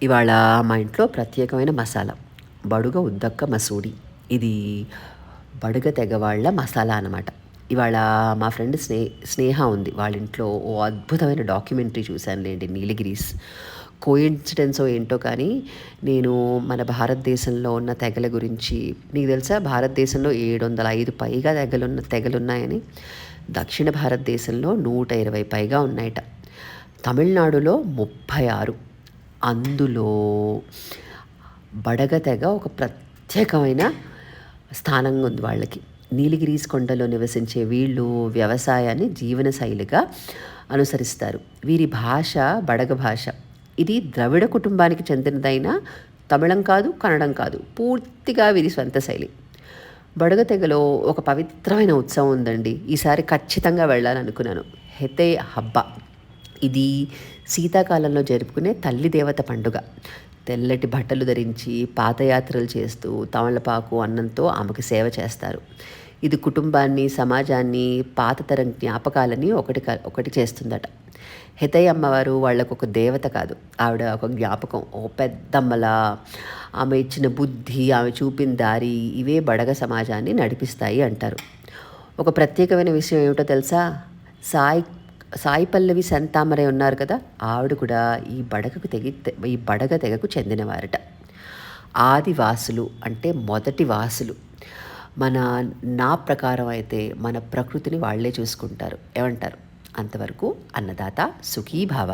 ఇవాళ మా ఇంట్లో ప్రత్యేకమైన మసాలా బడుగ ఉద్దక్క మసూరి. ఇది బడుగ తెగ వాళ్ళ మసాలా అనమాట. ఇవాళ మా ఫ్రెండ్ స్నేహ ఉంది. వాళ్ళ ఇంట్లో ఓ అద్భుతమైన డాక్యుమెంటరీ చూశానులేండి, నీలగిరీస్. కోయిన్సిడెన్సో ఏంటో కానీ నేను మన భారతదేశంలో ఉన్న తెగల గురించి, నీకు తెలుసా భారతదేశంలో 705 పైగా తెగలున్నాయని. దక్షిణ భారతదేశంలో 120 పైగా ఉన్నాయట. తమిళనాడులో 36. అందులో బడగ తెగ ఒక ప్రత్యేకమైన స్థానంగా ఉంది వాళ్ళకి. నీలగిరీస్ కొండలో నివసించే వీళ్ళు వ్యవసాయాన్ని జీవనశైలిగా అనుసరిస్తారు. వీరి భాష బడగ భాష. ఇది ద్రవిడ కుటుంబానికి చెందినదైన తమిళం కాదు, కన్నడం కాదు, పూర్తిగా వీరి స్వంత శైలి. బడుగ తెగలో ఒక పవిత్రమైన ఉత్సవం ఉందండి. ఈసారి ఖచ్చితంగా వెళ్ళాలనుకున్నాను. హెతే హబ్బ. ఇది శీతాకాలంలో జరుపుకునే తల్లి దేవత పండుగ. తెల్లటి బట్టలు ధరించి పాదయాత్రలు చేస్తూ తమలపాకు అన్నంతో ఆమెకు సేవ చేస్తారు. ఇది కుటుంబాన్ని, సమాజాన్ని, పాతతరం జ్ఞాపకాలని ఒకటి చేస్తుందట. హితయ్య అమ్మవారు వాళ్ళకు ఒక దేవత కాదు, ఆవిడ ఒక జ్ఞాపకం, ఓ పెద్దమ్మలా. ఆమె ఇచ్చిన బుద్ధి, ఆమె చూపిన దారి, ఇవే బడగ సమాజాన్ని నడిపిస్తాయి అంటారు. ఒక ప్రత్యేకమైన విషయం ఏమిటో తెలుసా? సాయి సాయి పల్లవి సంతామరే ఉన్నారు కదా, ఆవిడ కూడా ఈ బడగ తెగకు చెందినవారట. ఆదివాసులు అంటే మొదటి వాసులు. మన నా ప్రకారం అయితే మన ప్రకృతిని వాళ్ళే చూసుకుంటారు. ఏమంటారు? అంతవరకు అన్నదాత సుఖీభవ.